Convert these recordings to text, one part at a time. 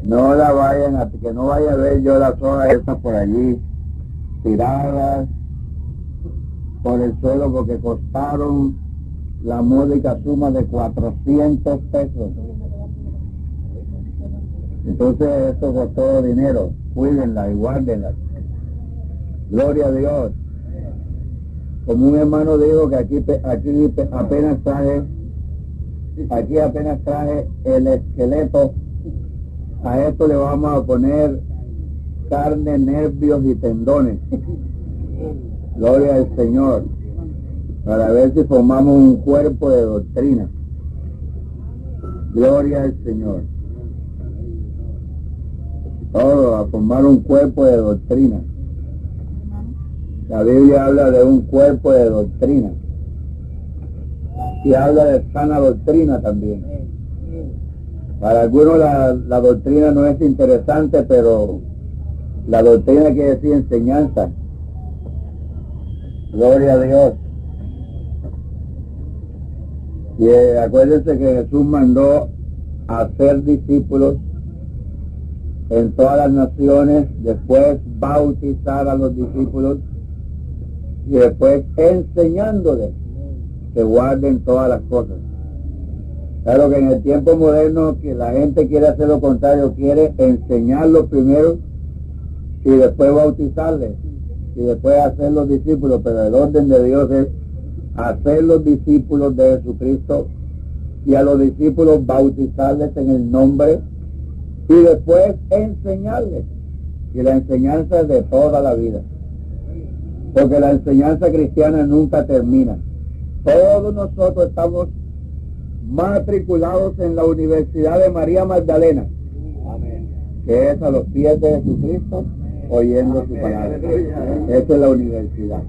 No la vayan a, que no vaya a ver yo las hojas estas por allí tiradas por el suelo porque costaron la módica suma de 400 pesos. Entonces esto costó dinero. Cuídenla y guárdenla. Gloria a Dios. Como un hermano dijo que aquí apenas traje el esqueleto. A esto le vamos a poner carne, nervios y tendones. Gloria al Señor. Para ver si formamos un cuerpo de doctrina. Gloria al Señor. Todo a formar un cuerpo de doctrina. La Biblia habla de un cuerpo de doctrina. Y habla de sana doctrina también. Para algunos la doctrina no es interesante, pero la doctrina quiere decir enseñanza. Gloria a Dios. Y acuérdense que Jesús mandó a hacer discípulos en todas las naciones, después bautizar a los discípulos y después enseñándoles que guarden todas las cosas. Claro que en el tiempo moderno que la gente quiere hacer lo contrario, quiere enseñarlos primero y después bautizarles y después hacer los discípulos, pero el orden de Dios es hacer los discípulos de Jesucristo y a los discípulos bautizarles en el nombre y después enseñarles. Y la enseñanza es de toda la vida, porque la enseñanza cristiana nunca termina. Todos nosotros estamos matriculados en la Universidad de María Magdalena. Amén. Que es a los pies de Jesucristo, oyendo su palabra. Esa es la universidad.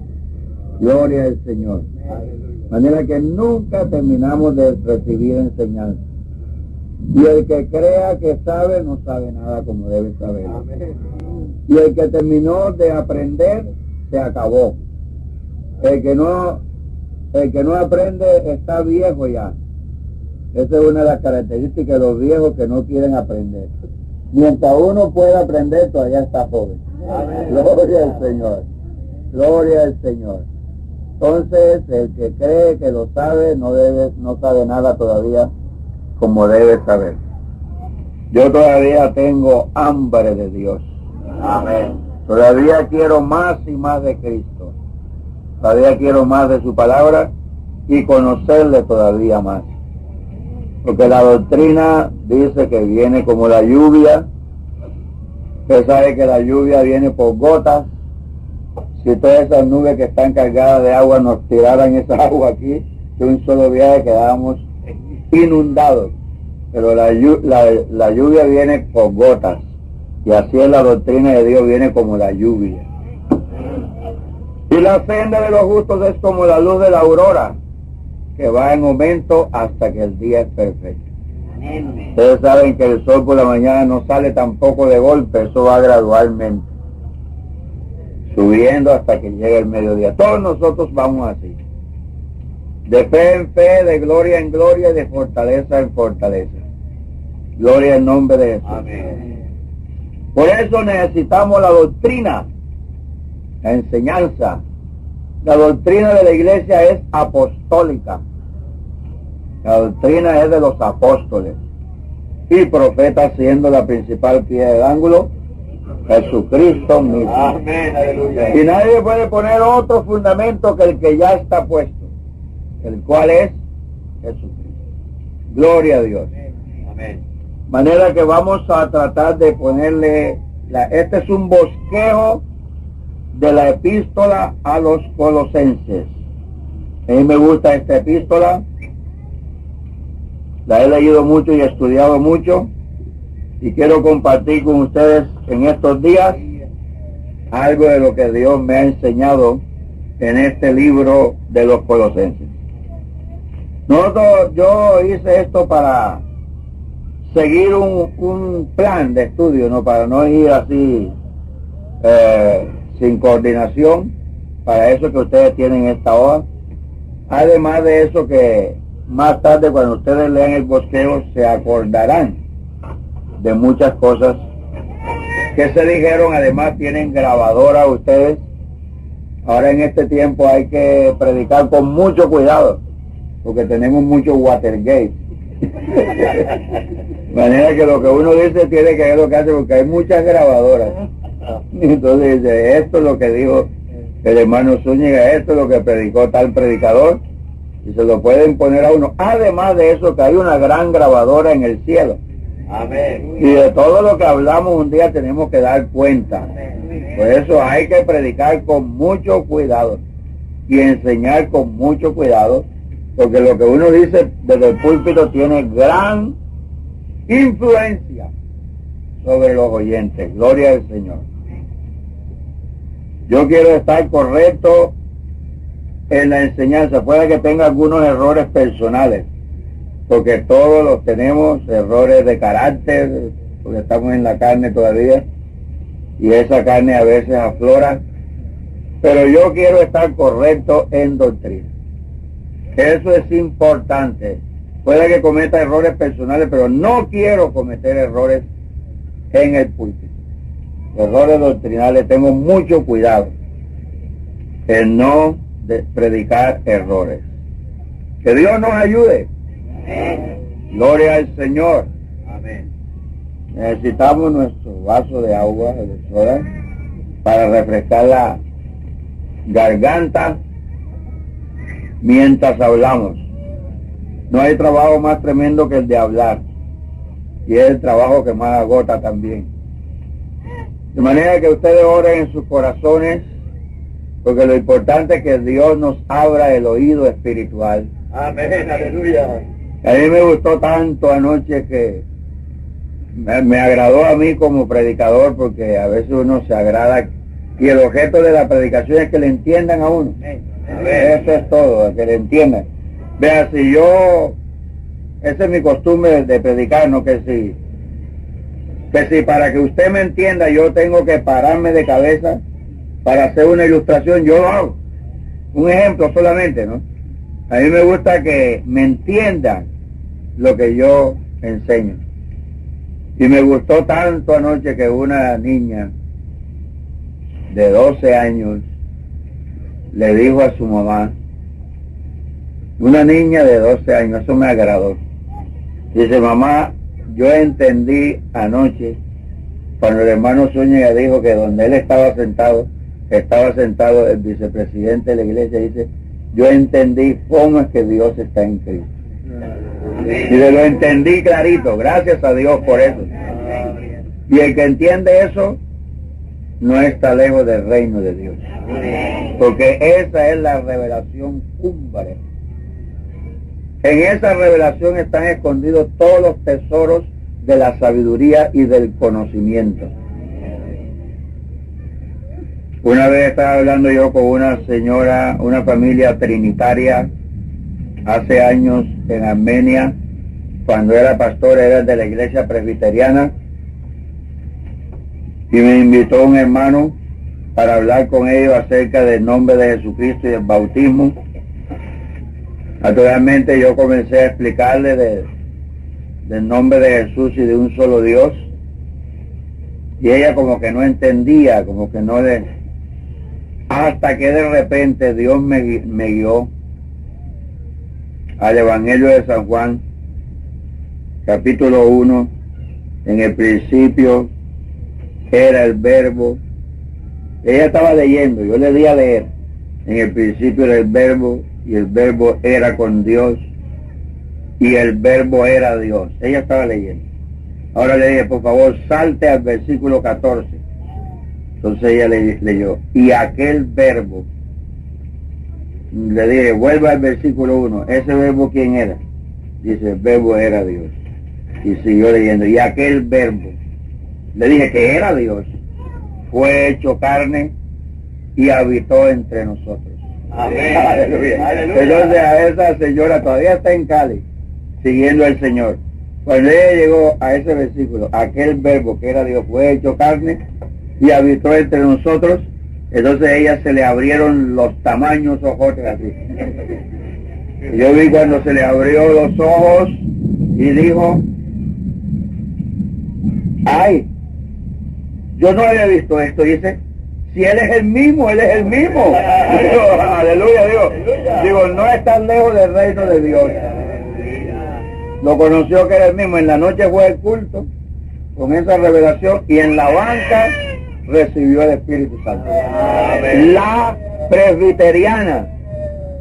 Gloria al Señor. De manera que nunca terminamos de recibir enseñanza. Y el que crea que sabe, no sabe nada como debe saber. Y el que terminó de aprender, se acabó. El que no aprende está viejo ya. Esa es una de las características de los viejos que no quieren aprender. Mientras uno pueda aprender, todavía está joven. Amén. Gloria al Señor. Gloria al Señor. Entonces, el que cree que lo sabe, no sabe nada todavía como debe saber. Yo todavía tengo hambre de Dios. Amén. Todavía quiero más y más de Cristo. Todavía quiero más de su palabra y conocerle todavía más. Porque la doctrina dice que viene como la lluvia. Usted sabe que la lluvia viene por gotas. Si todas esas nubes que están cargadas de agua nos tiraran esa agua aquí, de un solo viaje quedábamos inundados. Pero la lluvia viene por gotas. Y así es la doctrina de Dios, viene como la lluvia. Y la senda de los justos es como la luz de la aurora, que va en aumento hasta que el día es perfecto. Ustedes saben que el sol por la mañana no sale tampoco de golpe, eso va gradualmente, subiendo hasta que llegue el mediodía. Todos nosotros vamos así, de fe en fe, de gloria en gloria y de fortaleza en fortaleza. Gloria al nombre de Jesús. Amén. Por eso necesitamos la doctrina, la enseñanza. La doctrina de la iglesia es apostólica. La doctrina es de los apóstoles. Y profetas siendo la principal piedra del ángulo, Jesucristo mismo. Amén, aleluya. Y nadie puede poner otro fundamento que el que ya está puesto, el cual es Jesucristo. Gloria a Dios. Amén. Manera que vamos a tratar de ponerle, este es un bosquejo de la epístola a los Colosenses. A mí me gusta esta epístola, la he leído mucho y estudiado mucho, y quiero compartir con ustedes en estos días algo de lo que Dios me ha enseñado en este libro de los Colosenses. Yo hice esto para seguir un plan de estudio, ¿no? Para no ir así sin coordinación, para eso que ustedes tienen esta hoja. Además de eso, que más tarde cuando ustedes lean el bosquejo se acordarán de muchas cosas que se dijeron. Además tienen grabadora ustedes. Ahora en este tiempo hay que predicar con mucho cuidado, porque tenemos mucho Watergate. De manera que lo que uno dice tiene que ver lo que hace, porque hay muchas grabadoras. Entonces dice, esto es lo que dijo el hermano Zúñiga, esto es lo que predicó tal predicador, y se lo pueden poner a uno. Además de eso, que hay una gran grabadora en el cielo. Amén. Y de todo lo que hablamos un día tenemos que dar cuenta. Por eso hay que predicar con mucho cuidado y enseñar con mucho cuidado, porque lo que uno dice desde el púlpito tiene gran influencia sobre los oyentes. Gloria al Señor. Yo quiero estar correcto en la enseñanza. Puede que tenga algunos errores personales, porque todos los tenemos, errores de carácter, porque estamos en la carne todavía, y esa carne a veces aflora, pero yo quiero estar correcto en doctrina. Eso es importante. Puede que cometa errores personales, pero no quiero cometer errores en el púlpito. Errores doctrinales, tengo mucho cuidado en no predicar errores. Que Dios nos ayude. Amén. Gloria al Señor. Amén. Necesitamos nuestro vaso de agua, de soda, para refrescar la garganta mientras hablamos. No hay trabajo más tremendo que el de hablar, y es el trabajo que más agota también. De manera que ustedes oren en sus corazones, porque lo importante es que Dios nos abra el oído espiritual. Amén, aleluya. A mí me gustó tanto anoche que me agradó a mí como predicador, porque a veces uno se agrada y el objeto de la predicación es que le entiendan a uno. Amén. Eso es todo, que le entiendan. Vea, si yo, esa es mi costumbre de predicar, no que si para que usted me entienda yo tengo que pararme de cabeza para hacer una ilustración, yo lo hago. Un ejemplo solamente, ¿no? A mí me gusta que me entiendan lo que yo enseño. Y me gustó tanto anoche que una niña de 12 años le dijo a su mamá, una niña de 12 años, eso me agradó. Dice, mamá, yo entendí anoche cuando el hermano Zúñiga dijo que donde él estaba sentado el vicepresidente de la iglesia. Dice, yo entendí cómo es que Dios está en Cristo. Y lo entendí clarito, gracias a Dios por eso. Y el que entiende eso no está lejos del reino de Dios, porque esa es la revelación cumbre. En esa revelación están escondidos todos los tesoros de la sabiduría y del conocimiento. Una vez estaba hablando yo con una señora, una familia trinitaria, hace años en Armenia, cuando era pastor, era de la iglesia presbiteriana, y me invitó un hermano para hablar con ellos acerca del nombre de Jesucristo y del bautismo. Naturalmente yo comencé a explicarle del nombre de Jesús y de un solo Dios, y ella como que no entendía, como que no le... Hasta que de repente Dios me guió al Evangelio de San Juan, capítulo 1, en el principio era el verbo. Ella estaba leyendo, yo le di a leer, en el principio era el verbo, y el verbo era con Dios, y el verbo era Dios. Ella estaba leyendo. Ahora le dije, por favor, salte al versículo 14. Entonces ella leyó, y aquel verbo, le dije, vuelva al versículo 1, ¿ese verbo quién era? Dice, el verbo era Dios. Y siguió leyendo, y aquel verbo, le dije que era Dios, fue hecho carne y habitó entre nosotros. Amén. Aleluya. Aleluya. Entonces a esa señora todavía está en Cali, siguiendo al Señor. Cuando ella llegó a ese versículo, aquel verbo que era Dios fue hecho carne y habitó entre nosotros, entonces a ella se le abrieron los tamaños ojotes así. Y yo vi cuando se le abrió los ojos y dijo, Ay, yo no había visto esto, dice, si Él es el mismo, Él es el mismo. Digo, aleluya, digo, no es tan lejos del reino de Dios. Lo conoció que era el mismo, en la noche fue el culto, con esa revelación, y en la banca recibió el Espíritu Santo. La presbiteriana,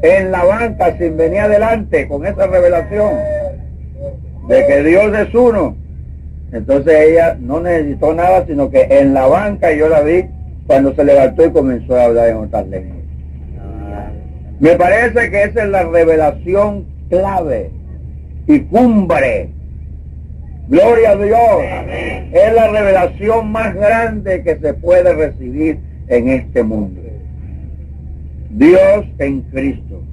en la banca, sin venir adelante, con esa revelación de que Dios es uno. Entonces ella no necesitó nada, sino que en la banca yo la vi cuando se levantó y comenzó a hablar en otras lenguas. Me parece que esa es la revelación clave y cumbre. Gloria a Dios. Amén. Es la revelación más grande que se puede recibir en este mundo. Dios en Cristo.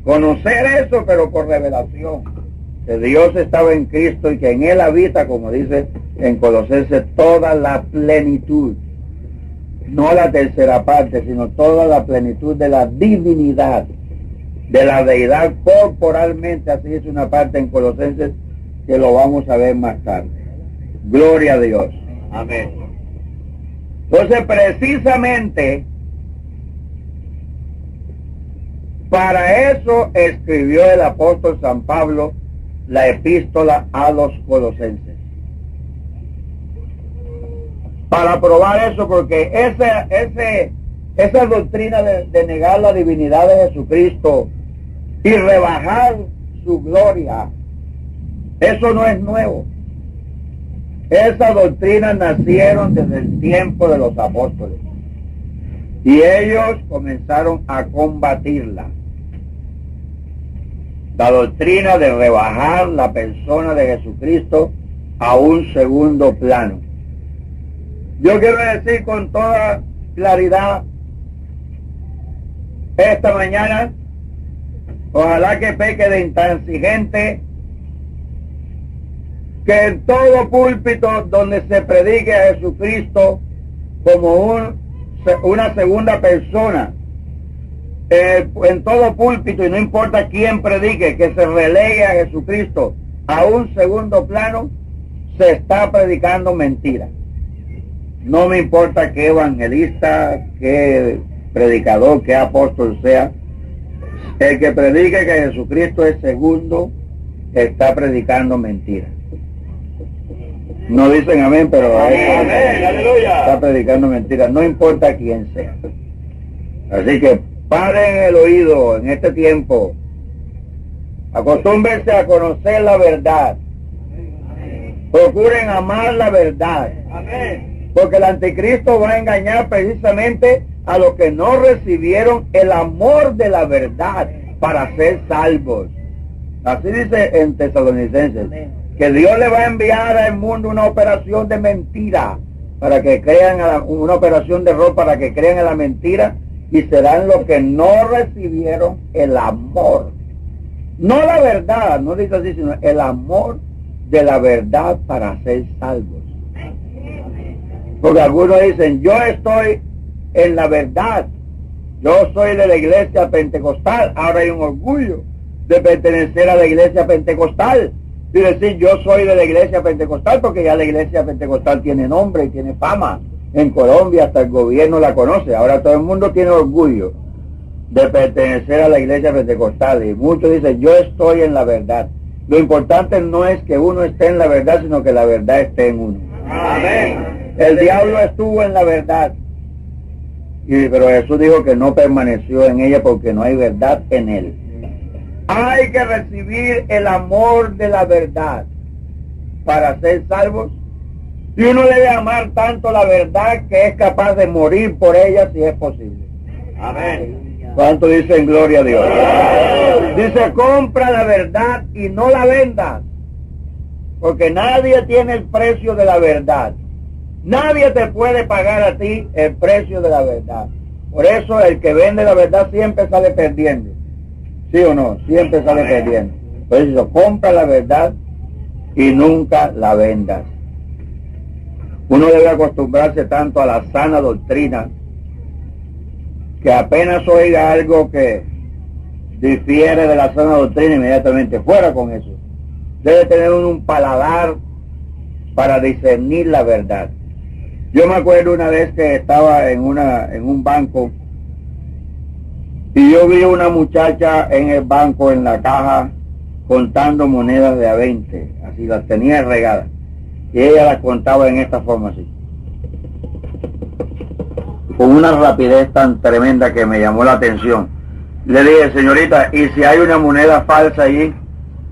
Conocer eso, pero por revelación. Que Dios estaba en Cristo y que en Él habita, como dice en Colosenses, toda la plenitud. No la tercera parte, sino toda la plenitud de la divinidad, de la deidad corporalmente. Así es una parte en Colosenses que lo vamos a ver más tarde. Gloria a Dios. Amén. Entonces, precisamente, para eso escribió el apóstol San Pablo la epístola a los Colosenses. Para probar eso, porque esa doctrina de negar la divinidad de Jesucristo y rebajar su gloria, eso no es nuevo. Esas doctrinas nacieron desde el tiempo de los apóstoles y ellos comenzaron a combatirla. La doctrina de rebajar la persona de Jesucristo a un segundo plano. Yo quiero decir con toda claridad esta mañana, ojalá que peque de intransigente, que en todo púlpito donde se predique a Jesucristo como una segunda persona, en todo púlpito, y no importa quién predique, que se relegue a Jesucristo a un segundo plano, se está predicando mentira. No me importa qué evangelista, qué predicador, qué apóstol sea, el que predique que Jesucristo es segundo, está predicando mentira. No dicen amén, pero amén, está predicando mentira, no importa quién sea. Así que paren el oído en este tiempo, acostúmbrense a conocer la verdad, procuren amar la verdad, porque el anticristo va a engañar precisamente a los que no recibieron el amor de la verdad para ser salvos. Así dice en Tesalonicenses, que Dios le va a enviar al mundo una operación de mentira, para que crean una operación de error, para que crean en la mentira, y serán los que no recibieron el amor. No la verdad, no dice así, sino el amor de la verdad para ser salvos. Porque algunos dicen, yo estoy en la verdad, yo soy de la iglesia pentecostal. Ahora hay un orgullo de pertenecer a la iglesia pentecostal y decir, yo soy de la iglesia pentecostal, porque ya la iglesia pentecostal tiene nombre y tiene fama. En Colombia hasta el gobierno la conoce. Ahora todo el mundo tiene orgullo de pertenecer a la iglesia pentecostal, y muchos dicen, yo estoy en la verdad. Lo importante no es que uno esté en la verdad, sino que la verdad esté en uno. Amén. El diablo estuvo en la verdad, pero Jesús dijo que no permaneció en ella porque no hay verdad en él. Hay que recibir el amor de la verdad para ser salvos. Y uno debe amar tanto la verdad que es capaz de morir por ella si es posible. Amén. ¿Cuánto dicen gloria a Dios? Dice, compra la verdad y no la vendas, porque nadie tiene el precio de la verdad. Nadie te puede pagar a ti el precio de la verdad. Por eso el que vende la verdad siempre sale perdiendo. ¿Sí o no? Siempre sale perdiendo. Por eso compra la verdad y nunca la vendas. Uno debe acostumbrarse tanto a la sana doctrina que apenas oiga algo que difiere de la sana doctrina, inmediatamente fuera con eso. Debe tener un paladar para discernir la verdad. Yo me acuerdo una vez que estaba en un banco y yo vi una muchacha en el banco, en la caja, contando monedas de a 20, así las tenía regadas, y ella las contaba en esta forma así, con una rapidez tan tremenda que me llamó la atención. Le dije, señorita, ¿y si hay una moneda falsa allí,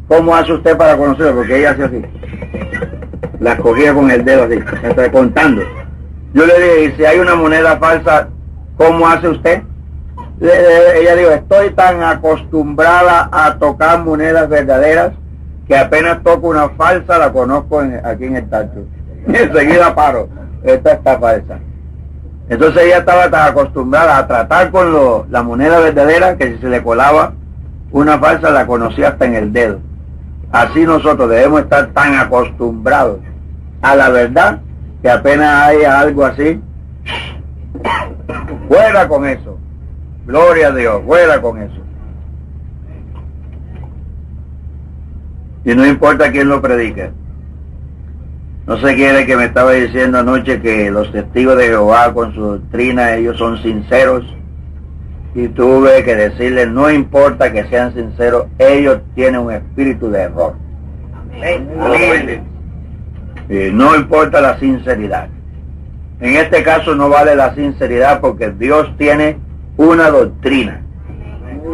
cómo hace usted para conocerla? Porque ella hacía así, las cogía con el dedo así, está contando. Yo le dije, ¿y si hay una moneda falsa, cómo hace usted? Ella dijo, estoy tan acostumbrada a tocar monedas verdaderas que apenas toco una falsa, la conozco aquí en el tacho. Y enseguida paro, esta está falsa. Entonces ella estaba tan acostumbrada a tratar con la moneda verdadera que si se le colaba una falsa la conocía hasta en el dedo. Así nosotros debemos estar tan acostumbrados a la verdad que apenas haya algo así, fuera con eso. Gloria a Dios, fuera con eso. Y no importa quién lo predique. No se quiere, que me estaba diciendo anoche que los testigos de Jehová con su doctrina, ellos son sinceros, y tuve que decirles, no importa que sean sinceros, ellos tienen un espíritu de error. Amén. Y no importa la sinceridad. En este caso no vale la sinceridad, porque Dios tiene una doctrina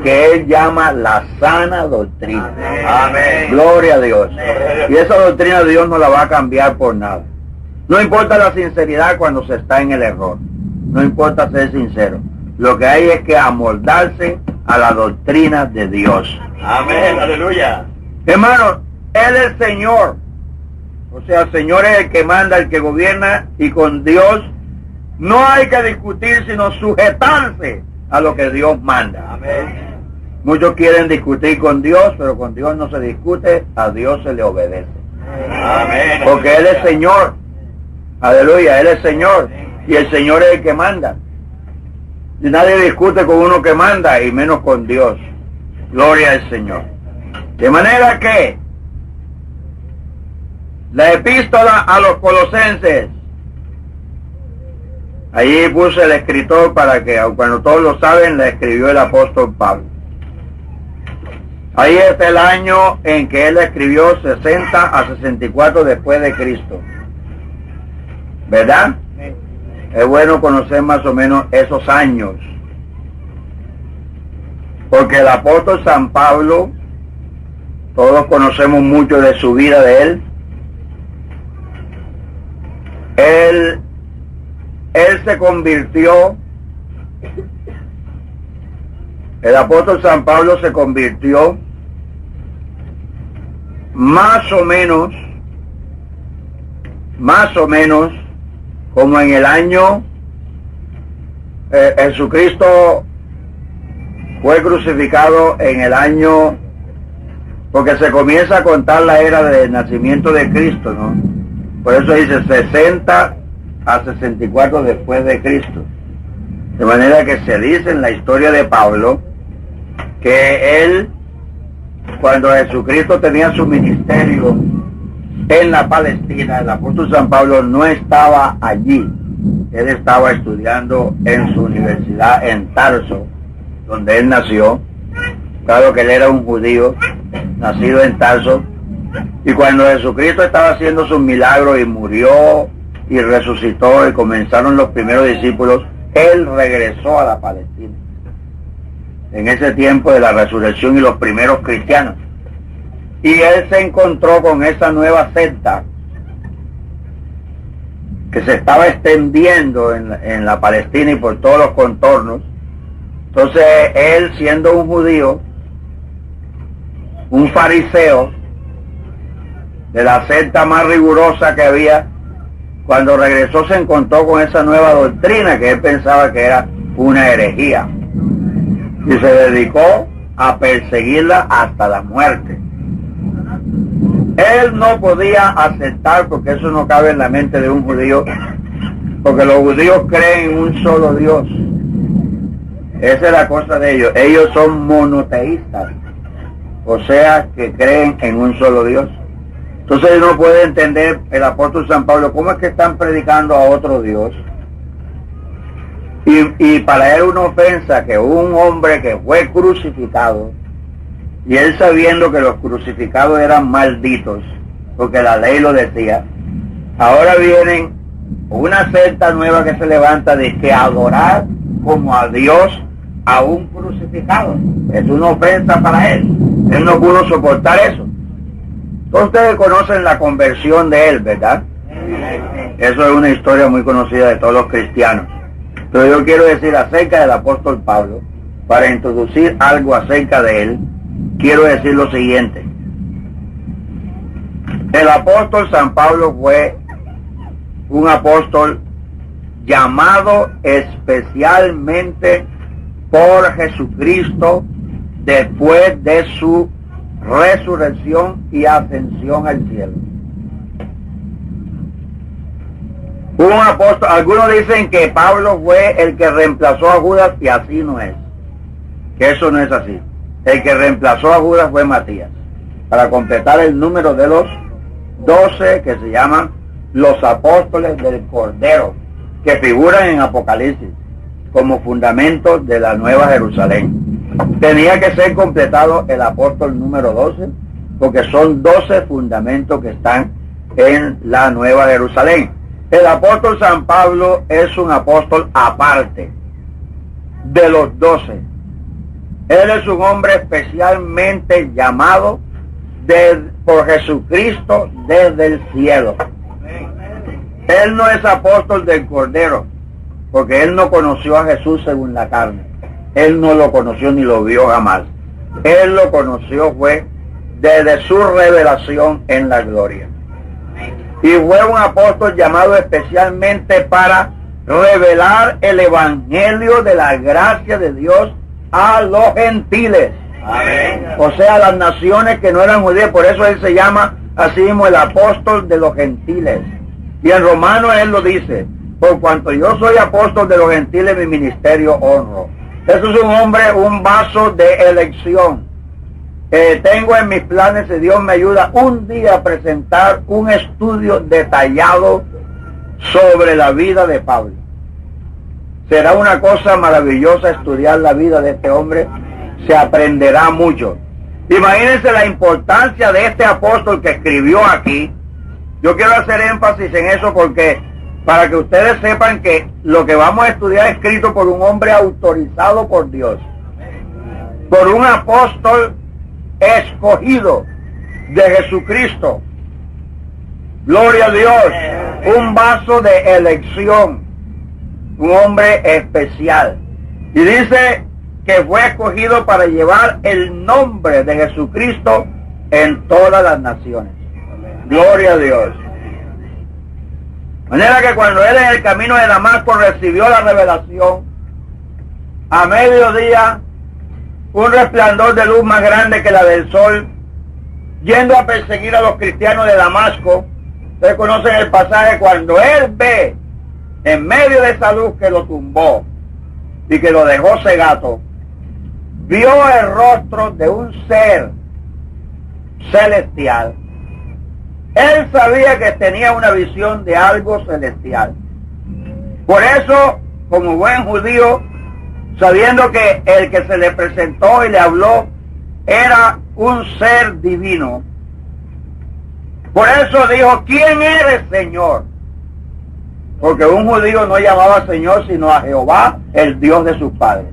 que Él llama la sana doctrina. Amén. Gloria a Dios. Y esa doctrina de Dios no la va a cambiar por nada. No importa la sinceridad cuando se está en el error. No importa ser sincero. Lo que hay es que amoldarse a la doctrina de Dios. Amén. Aleluya. Hermano, Él es Señor. O sea, el Señor es el que manda, el que gobierna, y con Dios no hay que discutir, sino sujetarse a lo que Dios manda. Amén. Muchos quieren discutir con Dios, pero con Dios no se discute, a Dios se le obedece. Amén. Porque Él es Señor. Aleluya, Él es Señor. Y el Señor es el que manda. Y nadie discute con uno que manda, y menos con Dios. Gloria al Señor. De manera que la epístola a los Colosenses, allí puse el escritor para que, aunque cuando todos lo saben, la escribió el apóstol Pablo. Ahí está el año en que él escribió, 60 a 64 después de Cristo. ¿Verdad? Es bueno conocer más o menos esos años. Porque el apóstol San Pablo, todos conocemos mucho de su vida de él. Él se convirtió, el apóstol San Pablo se convirtió más o menos, como en el año, Jesucristo fue crucificado en el año, porque se comienza a contar la era del nacimiento de Cristo, ¿no? Por eso dice 60 a 64 después de Cristo. De manera que se dice en la historia de Pablo que él, cuando Jesucristo tenía su ministerio en la Palestina, el apóstol San Pablo no estaba allí. Él estaba estudiando en su universidad en Tarso, donde él nació. Claro que él era un judío, nacido en Tarso. Y cuando Jesucristo estaba haciendo sus milagros y murió y resucitó y comenzaron los primeros discípulos, él regresó a la Palestina. En ese tiempo de la resurrección y los primeros cristianos. Y él se encontró con esa nueva secta que se estaba extendiendo en la Palestina y por todos los contornos. Entonces él, siendo un judío, un fariseo, de la secta más rigurosa que había, cuando regresó se encontró con esa nueva doctrina que él pensaba que era una herejía. Y se dedicó a perseguirla hasta la muerte. Él no podía aceptar, porque eso no cabe en la mente de un judío, porque los judíos creen en un solo Dios. Esa es la cosa de ellos. Ellos son monoteístas, o sea, que creen en un solo Dios. Entonces uno puede entender el apóstol San Pablo, cómo es que están predicando a otro Dios. Y para él una ofensa que un hombre que fue crucificado, y él sabiendo que los crucificados eran malditos, porque la ley lo decía, ahora vienen una secta nueva que se levanta de que adorar como a Dios a un crucificado. Es una ofensa para él. Él no pudo soportar eso. Todos ustedes conocen la conversión de él, ¿verdad? Eso es una historia muy conocida de todos los cristianos. Pero yo quiero decir acerca del apóstol Pablo, para introducir algo acerca de él, quiero decir lo siguiente. El apóstol San Pablo fue un apóstol llamado especialmente por Jesucristo después de su resurrección y ascensión al cielo. Un apóstol, algunos dicen que Pablo fue el que reemplazó a Judas, y así no es. Que eso no es así. El que reemplazó a Judas fue Matías, para completar el número de los 12 que se llaman los apóstoles del Cordero, que figuran en Apocalipsis como fundamentos de la Nueva Jerusalén. Tenía que ser completado el apóstol número 12, porque son 12 fundamentos que están en la Nueva Jerusalén. El apóstol San Pablo es un apóstol aparte de los 12. Él es un hombre especialmente llamado por Jesucristo desde el cielo. Él no es apóstol del Cordero, porque él no conoció a Jesús según la carne. Él no lo conoció ni lo vio jamás. Él lo conoció fue desde su revelación en la gloria. Y fue un apóstol llamado especialmente para revelar el evangelio de la gracia de Dios a los gentiles. Amén. O sea, a las naciones que no eran judías. Por eso él se llama así mismo el apóstol de los gentiles. Y en Romanos él lo dice: por cuanto yo soy apóstol de los gentiles, mi ministerio honro. Eso es un hombre, un vaso de elección. Tengo en mis planes, si Dios me ayuda, un día a presentar un estudio detallado sobre la vida de Pablo. Será una cosa maravillosa estudiar la vida de este hombre. Se aprenderá mucho. Imagínense la importancia de este apóstol que escribió aquí. Yo quiero hacer énfasis en eso porque para que ustedes sepan que lo que vamos a estudiar es escrito por un hombre autorizado por Dios, por un apóstol escogido de Jesucristo. Gloria a Dios. Un vaso de elección, un hombre especial. Y dice que fue escogido para llevar el nombre de Jesucristo en todas las naciones. Gloria a Dios. De manera que cuando él en el camino de Damasco recibió la revelación, a mediodía, un resplandor de luz más grande que la del sol, yendo a perseguir a los cristianos de Damasco. Ustedes conocen el pasaje cuando él ve en medio de esa luz que lo tumbó y que lo dejó cegato, vio el rostro de un ser celestial. Él sabía que tenía una visión de algo celestial. Por eso, como buen judío, sabiendo que el que se le presentó y le habló era un ser divino, por eso dijo: ¿quién eres, Señor? Porque un judío no llamaba Señor sino a Jehová, el Dios de sus padres.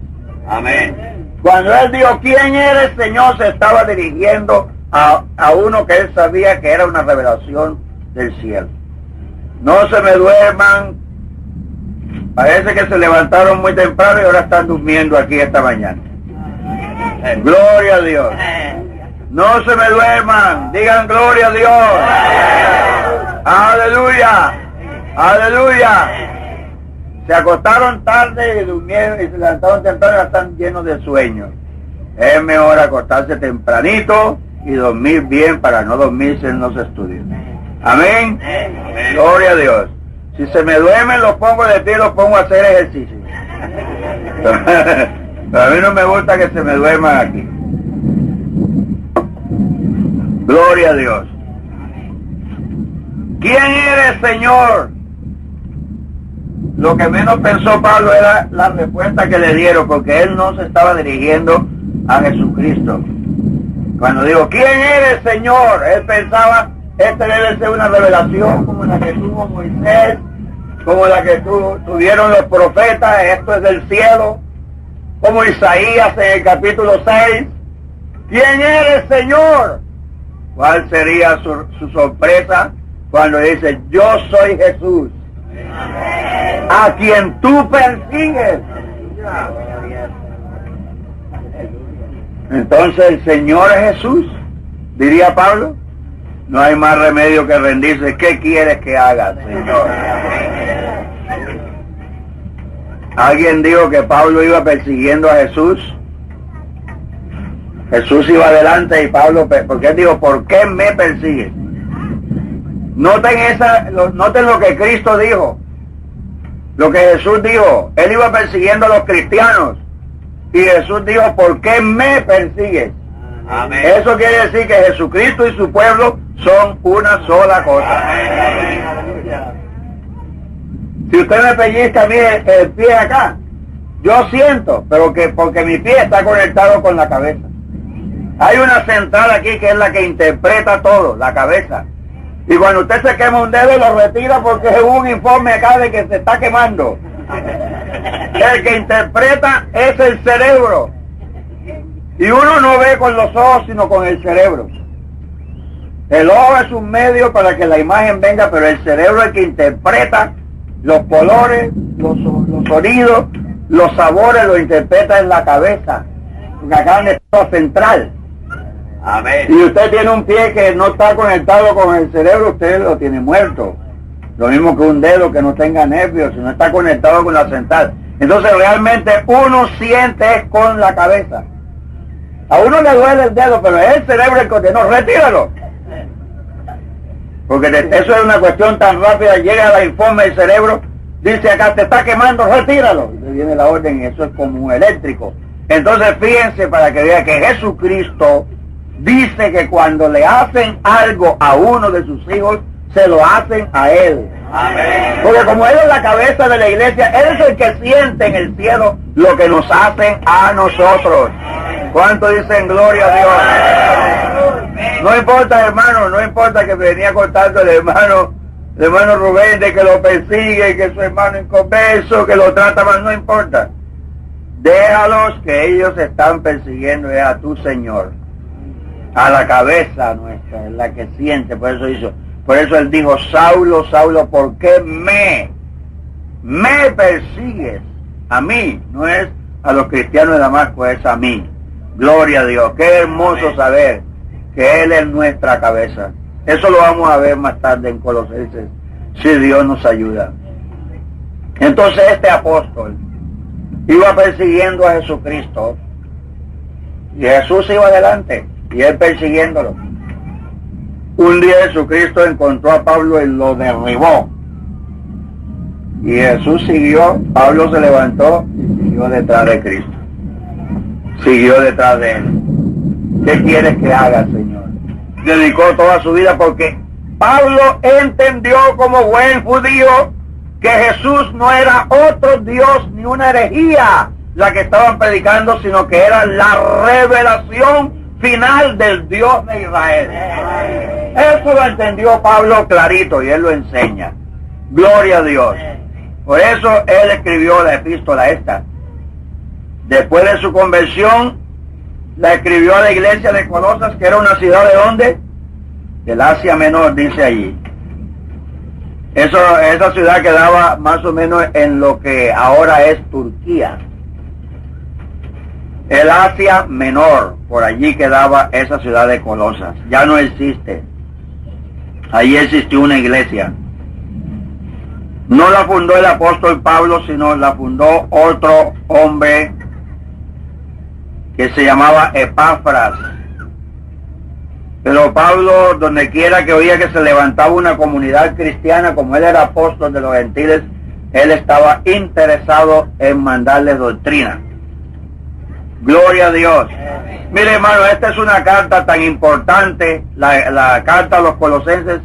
Amén. Cuando él dijo: ¿quién eres, Señor?, se estaba dirigiendo a uno que él sabía que era una revelación del cielo. No se me duerman. Parece que se levantaron muy temprano y ahora están durmiendo aquí esta mañana. Gloria a Dios. No se me duerman. Digan gloria a Dios. Aleluya. Aleluya. Se acostaron tarde y durmieron y se levantaron temprano y ahora están llenos de sueño. Es mejor acostarse tempranito y dormir bien para no dormirse en los estudios. Amén. Gloria a Dios. Si se me duermen, los pongo de pie, los pongo a hacer ejercicio. Pero a mí no me gusta que se me duerman aquí. Gloria a Dios. ¿quién eres, Señor? Lo que menos pensó Pablo era la respuesta que le dieron, porque él no se estaba dirigiendo a Jesucristo. Cuando dijo, ¿quién eres, Señor? Él pensaba, esta debe ser una revelación como la que tuvo Moisés, como la que tuvieron los profetas, esto es del cielo, como Isaías en el capítulo 6. ¿Quién eres, Señor? ¿Cuál sería su sorpresa cuando dice, yo soy Jesús, a quien tú persigues? Entonces el Señor es Jesús, diría Pablo. No hay más remedio que rendirse. ¿Qué quieres que haga, Señor? Alguien dijo que Pablo iba persiguiendo a Jesús. Jesús iba adelante y Pablo, porque él dijo, ¿por qué me persigues? Noten lo que Cristo dijo, lo que Jesús dijo. Él iba persiguiendo a los cristianos y Jesús dijo, ¿por qué me persigues? Amén. Eso quiere decir que Jesucristo y su pueblo son una sola cosa. Amén. Si usted me pellizca a mí el pie acá, yo siento, pero que porque mi pie está conectado con la cabeza. Hay una central aquí que es la que interpreta todo, la cabeza. Y cuando usted se quema un dedo, lo retira porque es un informe acá de que se está quemando. El que interpreta es el cerebro. Y uno no ve con los ojos, sino con el cerebro. El ojo es un medio para que la imagen venga, pero el cerebro es el que interpreta los colores, los sonidos, los sabores, lo interpreta en la cabeza. Porque acá es el central. Amén. Si usted tiene un pie que no está conectado con el cerebro, usted lo tiene muerto. Lo mismo que un dedo que no tenga nervios, si no está conectado con la central. Entonces realmente uno siente con la cabeza. A uno le duele el dedo, pero es el cerebro el que no, retíralo. Porque eso es una cuestión tan rápida, llega la informe del cerebro, dice acá, te está quemando, retíralo. Y le viene la orden y eso es como un eléctrico. Entonces fíjense para que vean que Jesucristo dice que cuando le hacen algo a uno de sus hijos, se lo hacen a él. Amén. Porque como él es la cabeza de la iglesia, él es el que siente en el cielo lo que nos hacen a nosotros. ¿Cuánto dicen gloria a Dios? No importa, hermano, no importa que venía contando el hermano Rubén de que lo persigue, que su hermano inconverso, que lo trata mal, no importa. Déjalos, que ellos están persiguiendo a tu Señor, a la cabeza nuestra, es la que siente. Por eso él dijo, Saulo, Saulo, ¿por qué me persigues? A mí, no es a los cristianos de Damasco, es a mí. Gloria a Dios, qué hermoso saber que Él es nuestra cabeza. Eso lo vamos a ver más tarde en Colosenses, si Dios nos ayuda. Entonces este apóstol iba persiguiendo a Jesucristo, y Jesús iba adelante, y él persiguiéndolo. Un día Jesucristo encontró a Pablo y lo derribó. Y Jesús siguió, Pablo se levantó y siguió detrás de Cristo. Siguió detrás de él. ¿Qué quieres que haga, Señor? Dedicó toda su vida porque Pablo entendió como buen judío que Jesús no era otro Dios ni una herejía la que estaban predicando, sino que era la revelación final del Dios de Israel. Eso lo entendió Pablo clarito y él lo enseña. Gloria a Dios. Por eso él escribió la epístola esta. Después de su conversión, la escribió a la iglesia de Colosas, que era una ciudad de ¿dónde? Del Asia Menor, dice allí. Esa ciudad quedaba más o menos en lo que ahora es Turquía. El Asia Menor, por allí quedaba esa ciudad de Colosas. Ya no existe. Allí existió una iglesia. No la fundó el apóstol Pablo, sino la fundó otro hombre que se llamaba Epafras. Pero Pablo, donde quiera que oía que se levantaba una comunidad cristiana, como él era apóstol de los gentiles, él estaba interesado en mandarles doctrina. Gloria a Dios. Mire, hermano, esta es una carta tan importante, la carta a los Colosenses,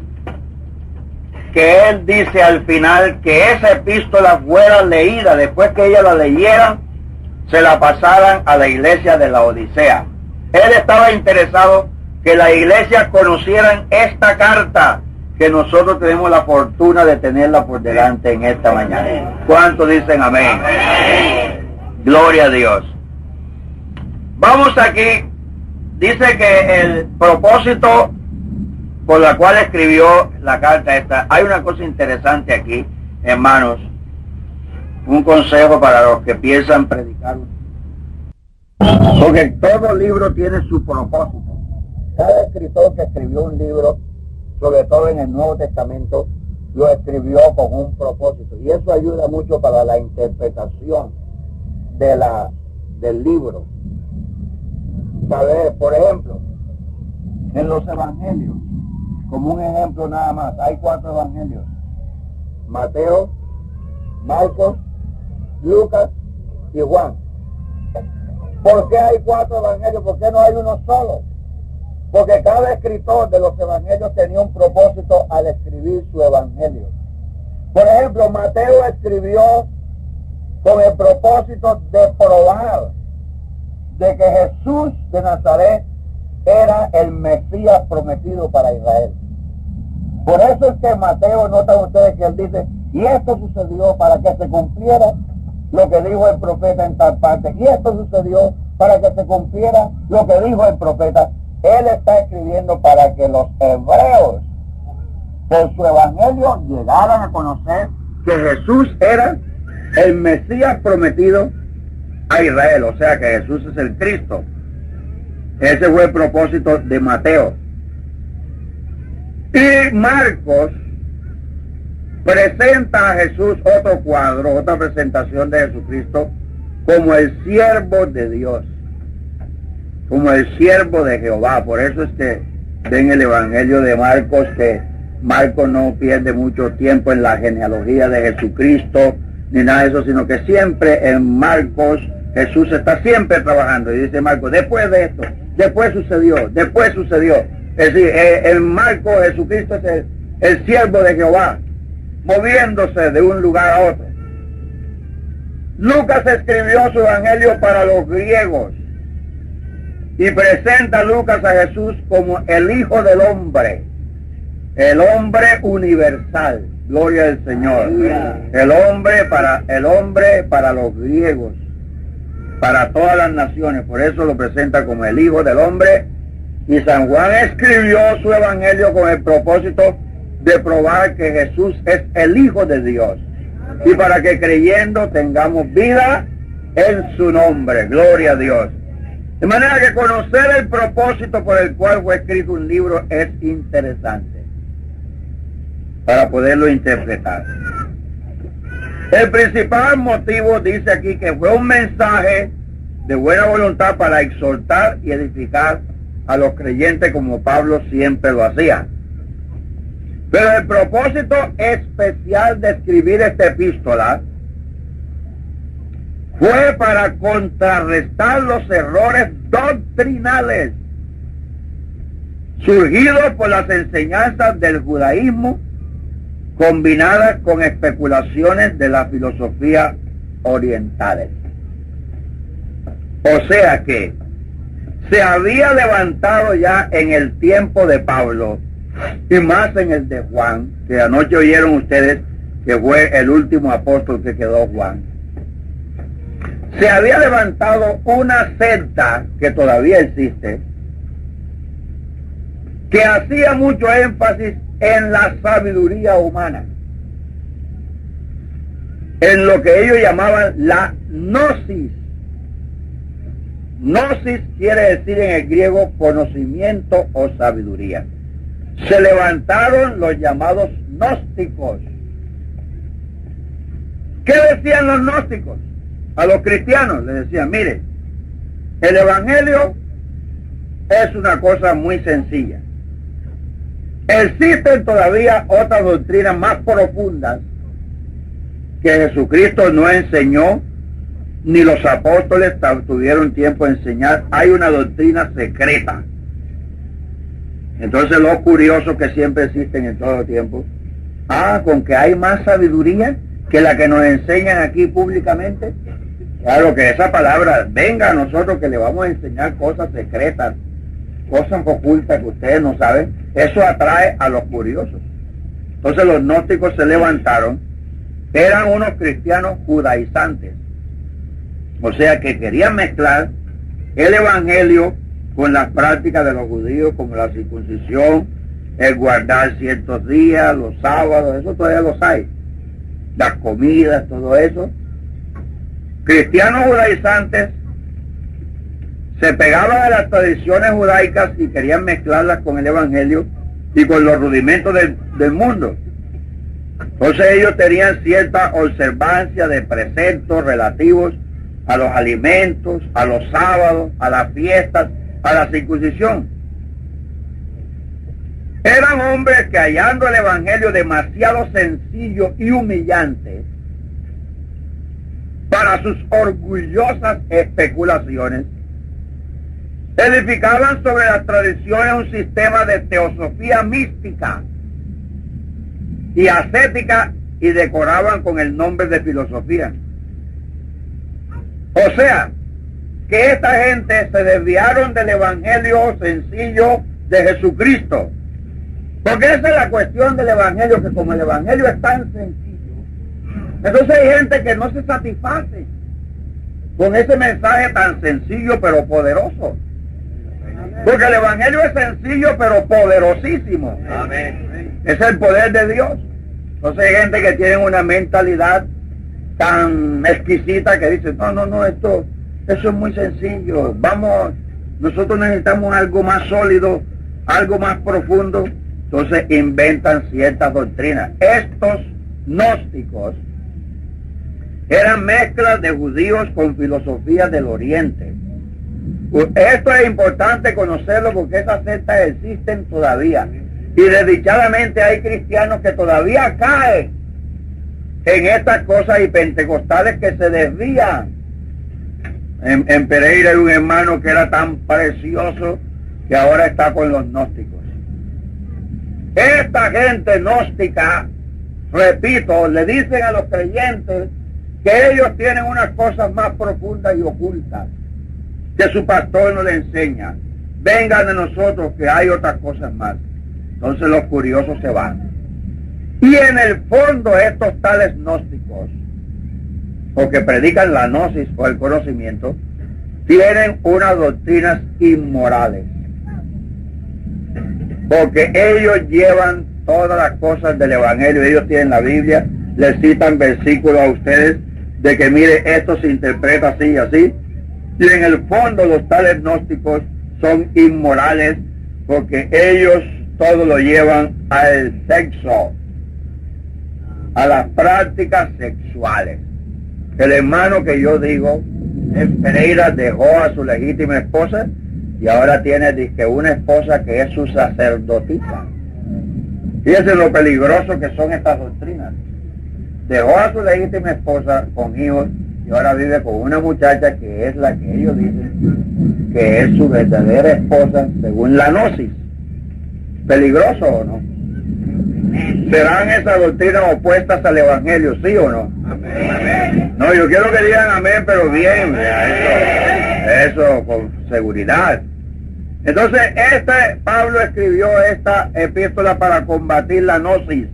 que él dice al final que esa epístola fuera leída, después que ella la leyeran, se la pasaran a la iglesia de la Odisea. Él estaba interesado que la iglesia conocieran esta carta, que nosotros tenemos la fortuna de tenerla por delante en esta mañana. ¿Cuántos dicen amén? Gloria a Dios. Vamos aquí. Dice que el propósito por la cual escribió la carta esta, hay una cosa interesante aquí, hermanos, un consejo para los que piensan predicar, porque todo libro tiene su propósito. Cada escritor que escribió un libro, sobre todo en el Nuevo Testamento, lo escribió con un propósito, y eso ayuda mucho para la interpretación del libro. ¿Sabes? Por ejemplo, en los evangelios, como un ejemplo nada más, hay 4 evangelios: Mateo, Marcos, Lucas y Juan. ¿Por qué hay 4 evangelios? ¿Por qué no hay uno solo? Porque cada escritor de los evangelios tenía un propósito al escribir su evangelio. Por ejemplo, Mateo escribió con el propósito de probar de que Jesús de Nazaret era el Mesías prometido para Israel. Por eso es que Mateo, notan ustedes que él dice, y esto sucedió para que se cumpliera lo que dijo el profeta en tal parte, y esto sucedió para que se cumpliera lo que dijo el profeta. Él está escribiendo para que los hebreos por su evangelio llegaran a conocer que Jesús era el Mesías prometido a Israel, o sea que Jesús es el Cristo. Ese fue el propósito de Mateo. Y Marcos presenta a Jesús otro cuadro, otra presentación de Jesucristo como el siervo de Dios, como el siervo de Jehová. Por eso es que ven el evangelio de Marcos, que Marcos no pierde mucho tiempo en la genealogía de Jesucristo ni nada de eso, sino que siempre en Marcos Jesús está siempre trabajando. Y dice Marcos, después de esto, después sucedió. Es decir, en Marcos Jesucristo es el siervo de Jehová, moviéndose de un lugar a otro. Lucas escribió su evangelio para los griegos y presenta a Lucas a Jesús como el Hijo del Hombre, el hombre universal. Gloria al Señor. El hombre para los griegos, para todas las naciones. Por eso lo presenta como el Hijo del Hombre. Y San Juan escribió su evangelio con el propósito de probar que Jesús es el Hijo de Dios, y para que creyendo tengamos vida en su nombre. Gloria a Dios. De manera que conocer el propósito por el cual fue escrito un libro es interesante para poderlo interpretar. El principal motivo, dice aquí, que fue un mensaje de buena voluntad para exhortar y edificar a los creyentes, como Pablo siempre lo hacía. Pero el propósito especial de escribir esta epístola fue para contrarrestar los errores doctrinales surgidos por las enseñanzas del judaísmo, combinadas con especulaciones de la filosofía orientales. O sea que se había levantado ya en el tiempo de Pablo, y más en el de Juan, que anoche oyeron ustedes que fue el último apóstol que quedó, Juan. Se había levantado una secta que todavía existe, que hacía mucho énfasis en la sabiduría humana, en lo que ellos llamaban la gnosis. Gnosis quiere decir en el griego conocimiento o sabiduría. Se levantaron los llamados gnósticos. ¿Qué decían los gnósticos? A los cristianos les decían, mire, el evangelio es una cosa muy sencilla. Existen todavía otras doctrinas más profundas que Jesucristo no enseñó, ni los apóstoles tuvieron tiempo de enseñar. Hay una doctrina secreta. Entonces, los curiosos que siempre existen en todo tiempo con que hay más sabiduría que la que nos enseñan aquí públicamente. Claro que esa palabra, venga a nosotros que le vamos a enseñar cosas secretas, cosas ocultas que ustedes no saben, eso atrae a los curiosos. Entonces los gnósticos se levantaron, eran unos cristianos judaizantes, o sea que querían mezclar el evangelio con las prácticas de los judíos, como la circuncisión, el guardar ciertos días, los sábados, eso todavía los hay, las comidas, todo eso. Cristianos judaizantes se pegaban a las tradiciones judaicas y querían mezclarlas con el evangelio y con los rudimentos del mundo. Entonces ellos tenían cierta observancia de preceptos relativos a los alimentos, a los sábados, a las fiestas, a la circuncisión. Eran hombres que, hallando el evangelio demasiado sencillo y humillante para sus orgullosas especulaciones, edificaban sobre las tradiciones un sistema de teosofía mística y ascética y decoraban con el nombre de filosofía. O sea, que esta gente se desviaron del evangelio sencillo de Jesucristo. Porque esa es la cuestión del evangelio, que como el evangelio es tan sencillo, entonces hay gente que no se satisface con ese mensaje tan sencillo pero poderoso. Porque el evangelio es sencillo pero poderosísimo. Amén. Es el poder de Dios. Entonces hay gente que tiene una mentalidad tan exquisita que dice, no, eso es muy sencillo, nosotros necesitamos algo más sólido, algo más profundo. Entonces inventan ciertas doctrinas. Estos gnósticos eran mezclas de judíos con filosofías del oriente. Esto es importante conocerlo porque esas sectas existen todavía. Y desdichadamente hay cristianos que todavía caen en estas cosas y pentecostales que se desvían. En Pereira hay un hermano que era tan precioso que ahora está con los gnósticos. Esta gente gnóstica, repito, le dicen a los creyentes que ellos tienen unas cosas más profundas y ocultas que su pastor no le enseña. Vengan de nosotros que hay otras cosas más. Entonces los curiosos se van. Y en el fondo estos tales gnósticos, porque predican la gnosis o el conocimiento, tienen unas doctrinas inmorales. Porque ellos llevan todas las cosas del evangelio, ellos tienen la Biblia, les citan versículos a ustedes de que mire, esto se interpreta así y así. Y en el fondo los tales gnósticos son inmorales porque ellos todo lo llevan al sexo, a las prácticas sexuales. El hermano que yo digo, en Pereira, dejó a su legítima esposa y ahora tiene dizque una esposa que es su sacerdotisa. Fíjense lo peligroso que son estas doctrinas. Dejó a su legítima esposa con hijos y ahora vive con una muchacha que es la que ellos dicen que es su verdadera esposa según la gnosis. ¿Peligroso o no? ¿Serán esas doctrinas opuestas al evangelio, sí o no? Amén. No, yo quiero que digan amén, pero bien, eso con seguridad. Entonces, Pablo escribió esta epístola para combatir la gnosis.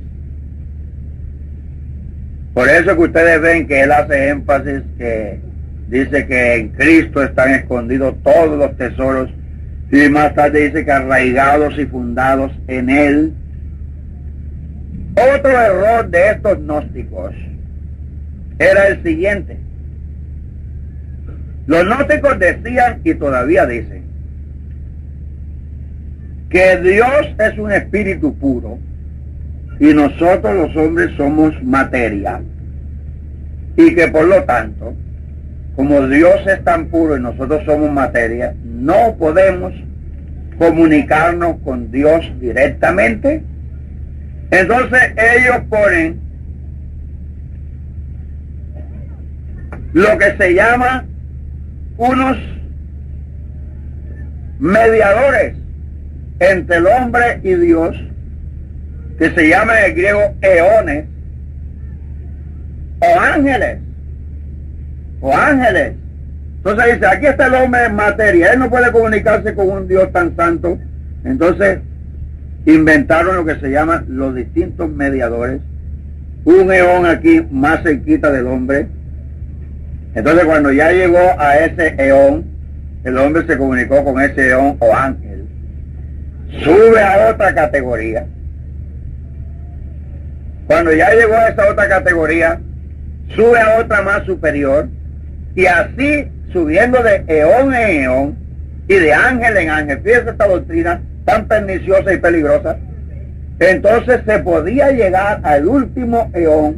Por eso que ustedes ven que él hace énfasis, que dice que en Cristo están escondidos todos los tesoros, y más tarde dice que arraigados y fundados en él. Otro error de estos gnósticos era el siguiente. Los gnósticos decían, y todavía dicen, que Dios es un espíritu puro y nosotros los hombres somos materia, y que por lo tanto, como Dios es tan puro y nosotros somos materia, no podemos comunicarnos con Dios directamente. Entonces ellos ponen lo que se llama unos mediadores entre el hombre y Dios, que se llama en el griego eones, o ángeles. Entonces dice, aquí está el hombre en materia, él no puede comunicarse con un Dios tan santo. Entonces inventaron lo que se llaman los distintos mediadores, un eón aquí más cerquita del hombre. Entonces cuando ya llegó a ese eón, el hombre se comunicó con ese eón o ángel, sube a otra categoría. Cuando ya llegó a esa otra categoría, sube a otra más superior, y así subiendo de eón en eón y de ángel en ángel. Fíjense esta doctrina tan perniciosa y peligrosa. Entonces se podía llegar al último eón.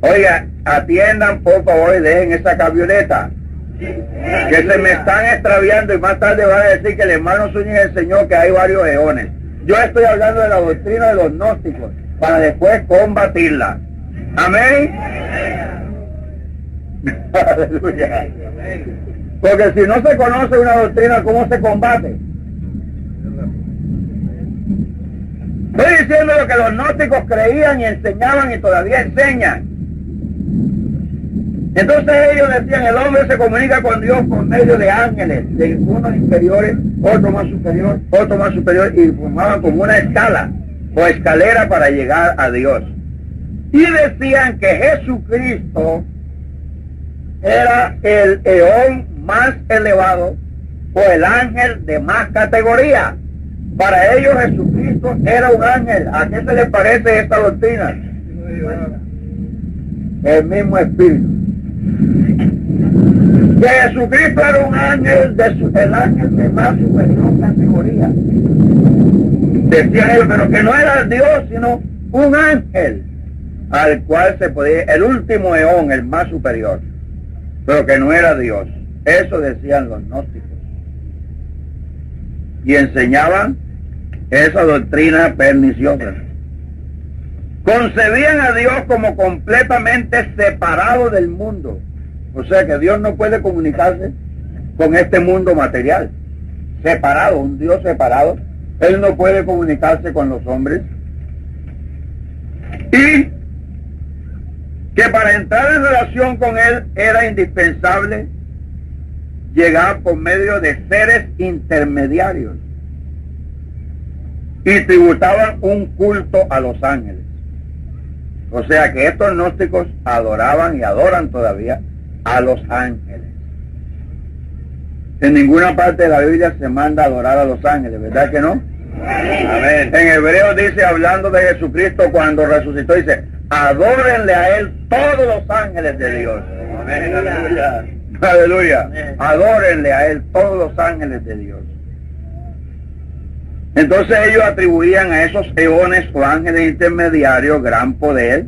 Oiga, atiendan por favor y dejen esa camioneta, que se me están extraviando, y más tarde van a decir que el hermano Zúñiga enseñó que hay varios eones. Yo estoy hablando de la doctrina de los gnósticos para después combatirla. Amén. Aleluya. Porque si no se conoce una doctrina, ¿cómo se combate? Estoy diciendo lo que los gnósticos creían y enseñaban y todavía enseñan. Entonces ellos decían, el hombre se comunica con Dios por medio de ángeles, de unos inferiores, otro más superior, y formaban como una escala o escalera para llegar a Dios. Y decían que Jesucristo era el eón más elevado o el ángel de más categoría. Para ellos Jesucristo era un ángel. ¿A qué se les parece esta doctrina? El mismo espíritu. Que Jesucristo era un ángel, el ángel de más superior categoría. Decían ellos, pero que no era Dios, sino un ángel al cual se podía, el último eón, el más superior, pero que no era Dios. Eso decían los gnósticos. Y enseñaban esa doctrina perniciosa. Concebían a Dios como completamente separado del mundo. O sea que Dios no puede comunicarse con este mundo material. Separado, un Dios separado. Él no puede comunicarse con los hombres. Y que para entrar en relación con Él era indispensable llegar por medio de seres intermediarios. Y tributaban un culto a los ángeles. O sea que estos gnósticos adoraban y adoran todavía a los ángeles. En ninguna parte de la Biblia se manda a adorar a los ángeles, ¿verdad que no? Amén. En Hebreos dice, hablando de Jesucristo cuando resucitó, dice, adórenle a Él todos los ángeles de Dios. Amén. Aleluya. Aleluya. Adórenle a Él todos los ángeles de Dios. Entonces ellos atribuían a esos eones o ángeles intermediarios gran poder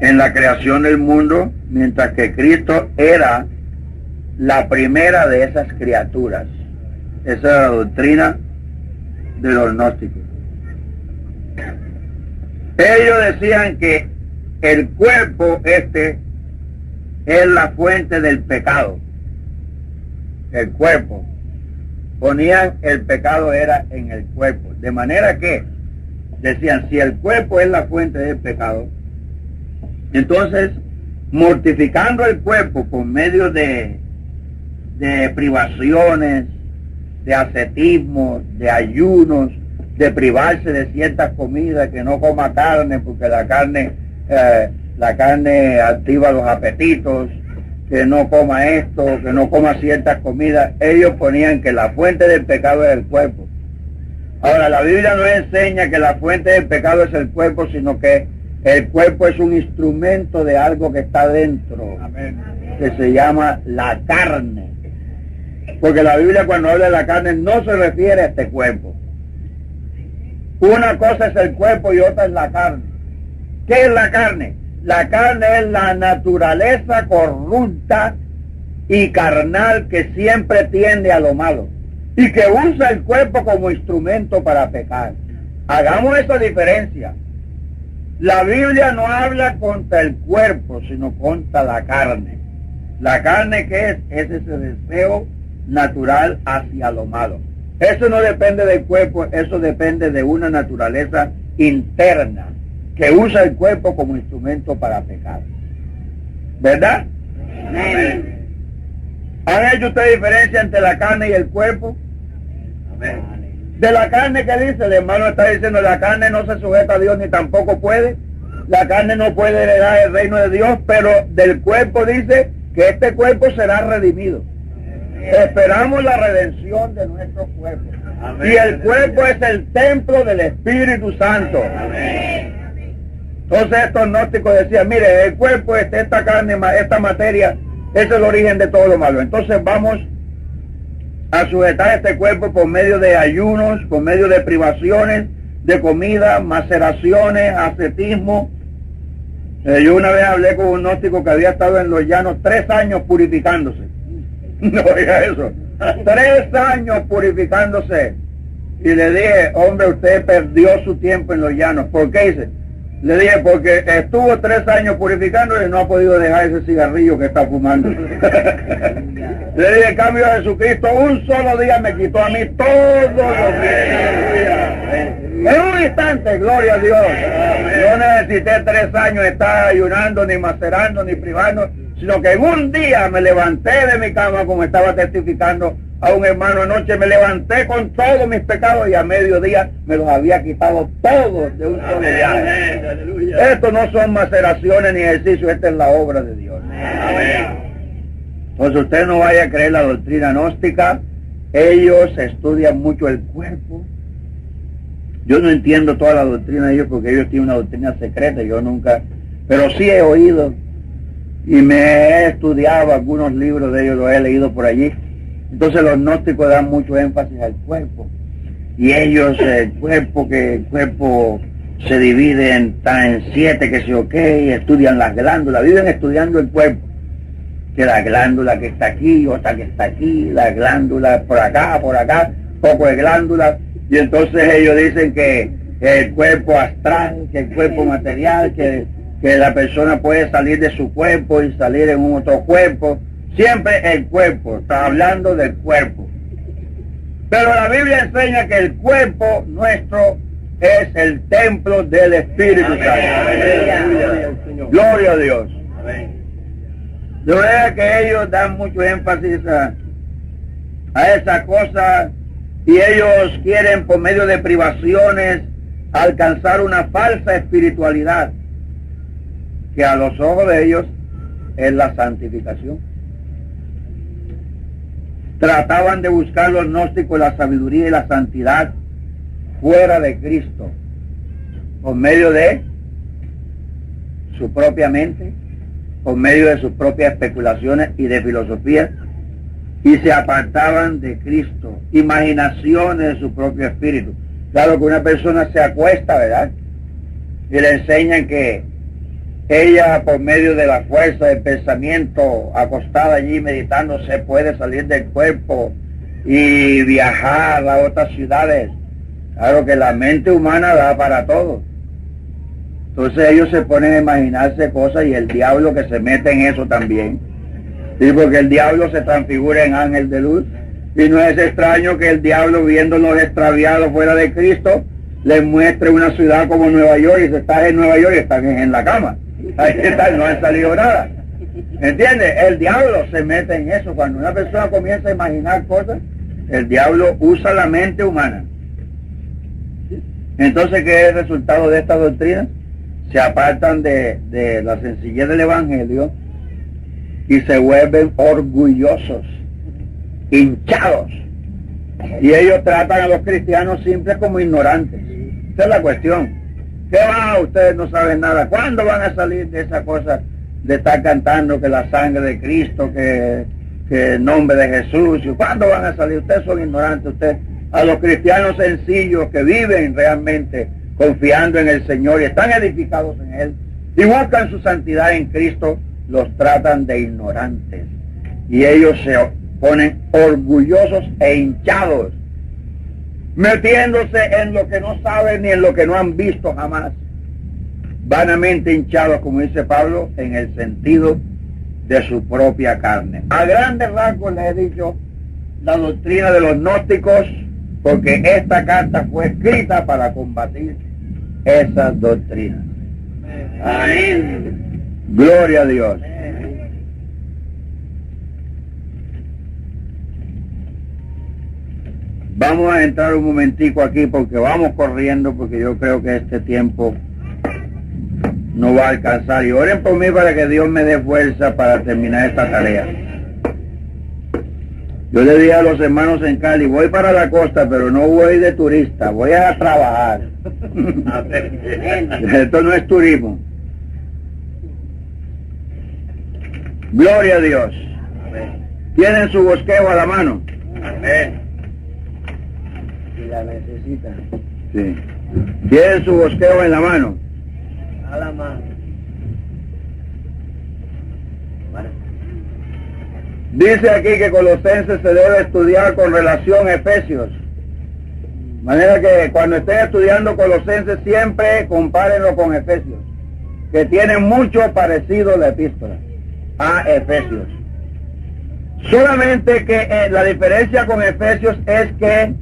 en la creación del mundo, mientras que Cristo era la primera de esas criaturas. Esa era la doctrina de los gnósticos. Ellos decían que el cuerpo es la fuente del pecado. El cuerpo. Ponían el pecado era en el cuerpo. De manera que decían, si el cuerpo es la fuente del pecado, entonces mortificando el cuerpo por medio de privaciones, de ascetismo, de ayunos, de privarse de ciertas comidas, que no coma carne porque la carne activa los apetitos, que no coma esto, que no coma ciertas comidas. Ellos ponían que la fuente del pecado es el cuerpo. Ahora, la Biblia no enseña que la fuente del pecado es el cuerpo, sino que el cuerpo es un instrumento de algo que está dentro. Amén. Que se llama la carne. Porque la Biblia cuando habla de la carne no se refiere a este cuerpo. Una cosa es el cuerpo y otra es la carne. ¿Qué es la carne? La carne es la naturaleza corrupta y carnal que siempre tiende a lo malo y que usa el cuerpo como instrumento para pecar. Hagamos esa diferencia. La Biblia no habla contra el cuerpo, sino contra la carne. La carne, ¿qué es? Es ese deseo natural hacia lo malo. Eso no depende del cuerpo, eso depende de una naturaleza interna que usa el cuerpo como instrumento para pecar. ¿Verdad? Amén. ¿Han hecho usted diferencia entre la carne y el cuerpo? Amén. De la carne, que dice, el hermano está diciendo, la carne no se sujeta a Dios ni tampoco puede. La carne no puede heredar el reino de Dios, pero del cuerpo dice que este cuerpo será redimido. Esperamos la redención de nuestro cuerpo. Amén. Y el cuerpo es el templo del Espíritu Santo. Amén. Entonces estos gnósticos decían, mire, el cuerpo, esta carne, esta materia, es el origen de todo lo malo. Entonces vamos a sujetar este cuerpo por medio de ayunos, por medio de privaciones, de comida, maceraciones, ascetismo. Yo una vez hablé con un gnóstico que había estado en los llanos 3 años purificándose. No oiga eso. 3 años purificándose. Y le dije, hombre, usted perdió su tiempo en los llanos. ¿Por qué? Dice, le dije, porque estuvo 3 años purificando y no ha podido dejar ese cigarrillo que está fumando. Le dije, en cambio, Jesucristo un solo día me quitó a mí todos los días. En un instante, gloria a Dios. No necesité 3 años estar ayunando, ni macerando, ni privando, sino que en un día me levanté de mi cama, como estaba testificando a un hermano anoche, me levanté con todos mis pecados y a mediodía me los había quitado todos de un solo día. Esto no son maceraciones ni ejercicios, esta es la obra de Dios. Amén. Entonces usted no vaya a creer la doctrina gnóstica. Ellos estudian mucho el cuerpo. Yo no entiendo toda la doctrina de ellos porque ellos tienen una doctrina secreta, yo nunca, pero sí he oído y me he estudiado algunos libros de ellos, los he leído por allí. Entonces los gnósticos dan mucho énfasis al cuerpo y ellos, el cuerpo se divide en 7, que sé ok, estudian las glándulas, viven estudiando el cuerpo, que la glándula que está aquí, otra que está aquí, la glándula por acá, poco de glándulas. Y entonces ellos dicen que el cuerpo astral, que el cuerpo material, que la persona puede salir de su cuerpo y salir en un otro cuerpo. Siempre el cuerpo, está hablando del cuerpo. Pero la Biblia enseña que el cuerpo nuestro es el templo del Espíritu Santo. Gloria a Dios. De manera que ellos dan mucho énfasis a esa cosa. Y ellos quieren, por medio de privaciones, alcanzar una falsa espiritualidad, que a los ojos de ellos es la santificación. Trataban de buscar los gnósticos la sabiduría y la santidad fuera de Cristo, por medio de su propia mente, por medio de sus propias especulaciones y de filosofía, y se apartaban de Cristo, imaginaciones de su propio espíritu. Claro que una persona se acuesta, ¿verdad? Y le enseñan que ella, por medio de la fuerza del pensamiento, acostada allí meditando, se puede salir del cuerpo y viajar a otras ciudades. Claro que la mente humana da para todo. Entonces ellos se ponen a imaginarse cosas y el diablo que se mete en eso también. Sí, porque el diablo se transfigura en ángel de luz. Y no es extraño que el diablo, viéndolos extraviados fuera de Cristo, les muestre una ciudad como Nueva York, y si están en Nueva York están en la cama. Ahí están, no han salido nada. ¿Entiendes? El diablo se mete en eso. Cuando una persona comienza a imaginar cosas, el diablo usa la mente humana. Entonces, ¿qué es el resultado de esta doctrina? Se apartan de la sencillez del Evangelio y se vuelven orgullosos, hinchados. Y ellos tratan a los cristianos simples como ignorantes. Esa es la cuestión. ¿Qué va? Ustedes no saben nada. ¿Cuándo van a salir de esa cosa de estar cantando que la sangre de Cristo, que el nombre de Jesús? ¿Cuándo van a salir? Ustedes son ignorantes. Ustedes, a los cristianos sencillos que viven realmente confiando en el Señor y están edificados en Él y buscan su santidad en Cristo, los tratan de ignorantes. Y ellos se ponen orgullosos e hinchados, metiéndose en lo que no saben ni en lo que no han visto jamás. Vanamente hinchados, como dice Pablo, en el sentido de su propia carne. A grandes rasgos les he dicho la doctrina de los gnósticos porque esta carta fue escrita para combatir esas doctrinas. Amén. Gloria a Dios. Vamos a entrar un momentico aquí porque vamos corriendo, porque yo creo que este tiempo no va a alcanzar. Y oren por mí para que Dios me dé fuerza para terminar esta tarea. Yo le dije a los hermanos en Cali, voy para la costa, pero no voy de turista, voy a trabajar. Esto no es turismo. Gloria a Dios. ¿Tienen su bosquejo a la mano? Amén. Si la necesitan. Sí. ¿Tienen su bosquejo en la mano? A la mano. Bueno. Dice aquí que Colosenses se debe estudiar con relación a Efesios. De manera que cuando estén estudiando Colosenses siempre compárenlo con Efesios, que tiene mucho parecido la epístola a Efesios. Solamente que la diferencia con Efesios es que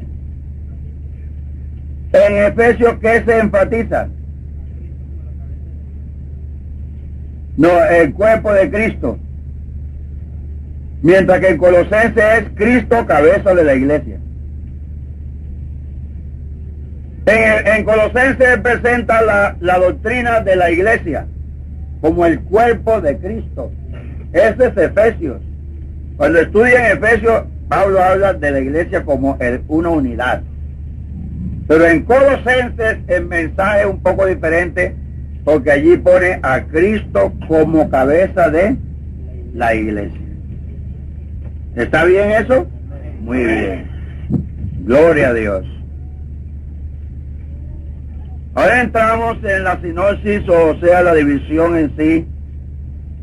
en Efesios, ¿qué se enfatiza? No, el cuerpo de Cristo. Mientras que en Colosenses es Cristo cabeza de la iglesia. En Colosenses presenta la doctrina de la iglesia como el cuerpo de Cristo. Ese es Efesios. Cuando estudian Efesios, Pablo habla de la iglesia como una unidad. Pero en Colosenses el mensaje es un poco diferente, porque allí pone a Cristo como cabeza de la iglesia. ¿Está bien eso? Muy bien. Gloria a Dios. Ahora entramos en la sinopsis, o sea, la división en sí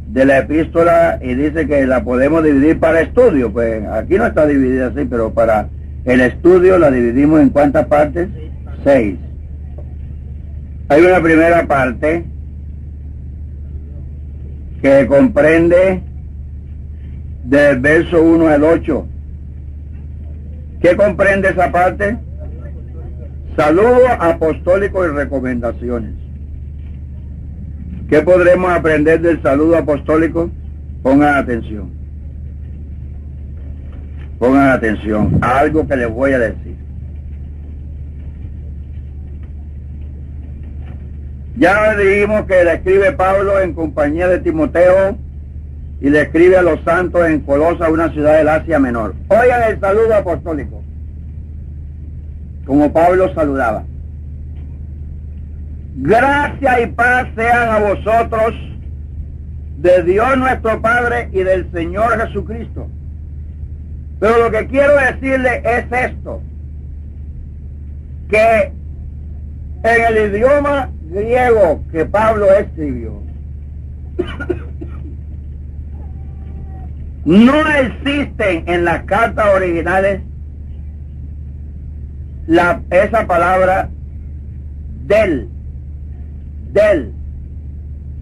de la epístola, y dice que la podemos dividir para estudio. Pues aquí no está dividida así, pero para el estudio la dividimos en ¿cuántas partes? 6. Hay una primera parte que comprende del verso 1 al 8. ¿Qué comprende esa parte? Saludo apostólico y recomendaciones. ¿Qué podremos aprender del saludo apostólico? Pongan atención. Pongan atención a algo que les voy a decir. Ya dijimos que le escribe Pablo en compañía de Timoteo y le escribe a los santos en Colosa, una ciudad del Asia Menor. Oigan el saludo apostólico, como Pablo saludaba. Gracia y paz sean a vosotros de Dios nuestro Padre y del Señor Jesucristo. Pero lo que quiero decirle es esto, que en el idioma griego que Pablo escribió, no existen en las cartas originales esa palabra del,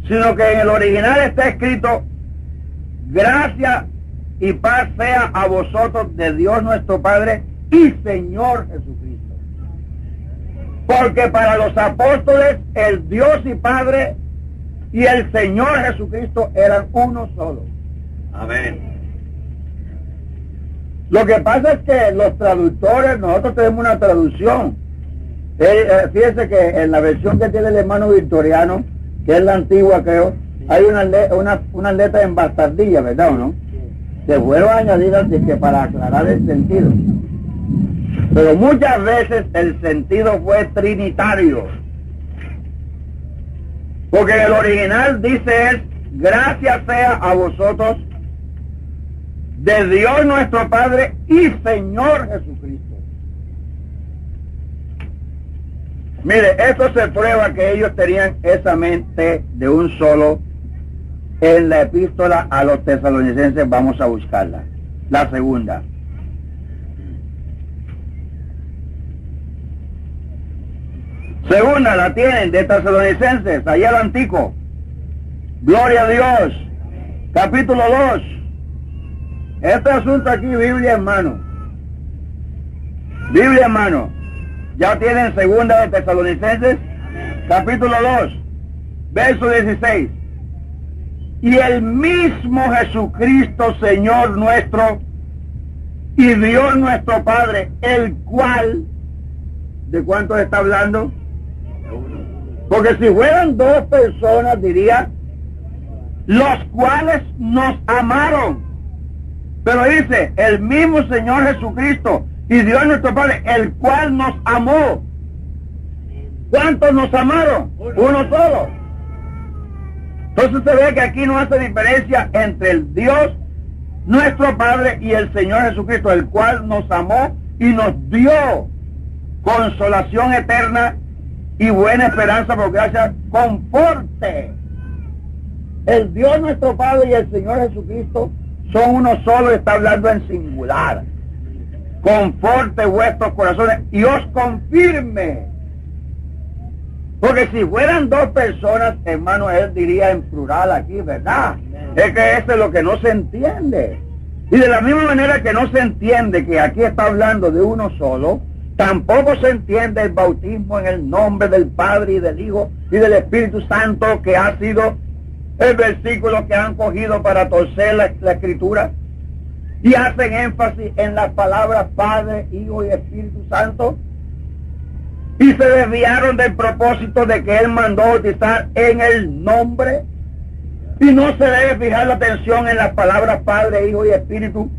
sino que en el original está escrito gracia y paz sea a vosotros de Dios nuestro Padre y Señor Jesucristo. Porque para los apóstoles el Dios y Padre y el Señor Jesucristo eran uno solo. Amén. Lo que pasa es que los traductores, nosotros tenemos una traducción. Fíjense que en la versión que tiene el hermano Victoriano, que es la antigua creo, hay una letra en bastardilla, ¿verdad o no? Se fueron añadidas de que para aclarar el sentido. Pero muchas veces el sentido fue trinitario. Porque en el original dice es, gracias sea a vosotros de Dios nuestro Padre y Señor Jesucristo. Mire, esto se prueba que ellos tenían esa mente de un solo. En la epístola a los tesalonicenses vamos a buscarla. La segunda. Segunda la tienen de Tesalonicenses, allá el Antico. Gloria a Dios. Capítulo 2. Este asunto aquí, Biblia en mano. Biblia, hermano. Ya tienen segunda de Tesalonicenses, capítulo 2, verso 16. Y el mismo Jesucristo, Señor nuestro, y Dios nuestro Padre, el cual, ¿de cuánto está hablando? Porque si fueran dos personas, diría, los cuales nos amaron. Pero dice, el mismo Señor Jesucristo y Dios nuestro Padre, el cual nos amó. ¿Cuántos nos amaron? Uno solo. Entonces se ve que aquí no hace diferencia entre el Dios nuestro Padre y el Señor Jesucristo, el cual nos amó y nos dio consolación eterna y buena esperanza por gracia, conforte. El Dios nuestro Padre y el Señor Jesucristo son uno solo, está hablando en singular. Conforte vuestros corazones y os confirme. Porque si fueran dos personas, hermano, él diría en plural aquí, ¿verdad? Es que eso es lo que no se entiende. Y de la misma manera que no se entiende que aquí está hablando de uno solo, tampoco se entiende el bautismo en el nombre del Padre y del Hijo y del Espíritu Santo, que ha sido el versículo que han cogido para torcer la Escritura, y hacen énfasis en las palabras Padre, Hijo y Espíritu Santo, y se desviaron del propósito de que Él mandó bautizar en el nombre. Y no se debe fijar la atención en las palabras Padre, Hijo y Espíritu,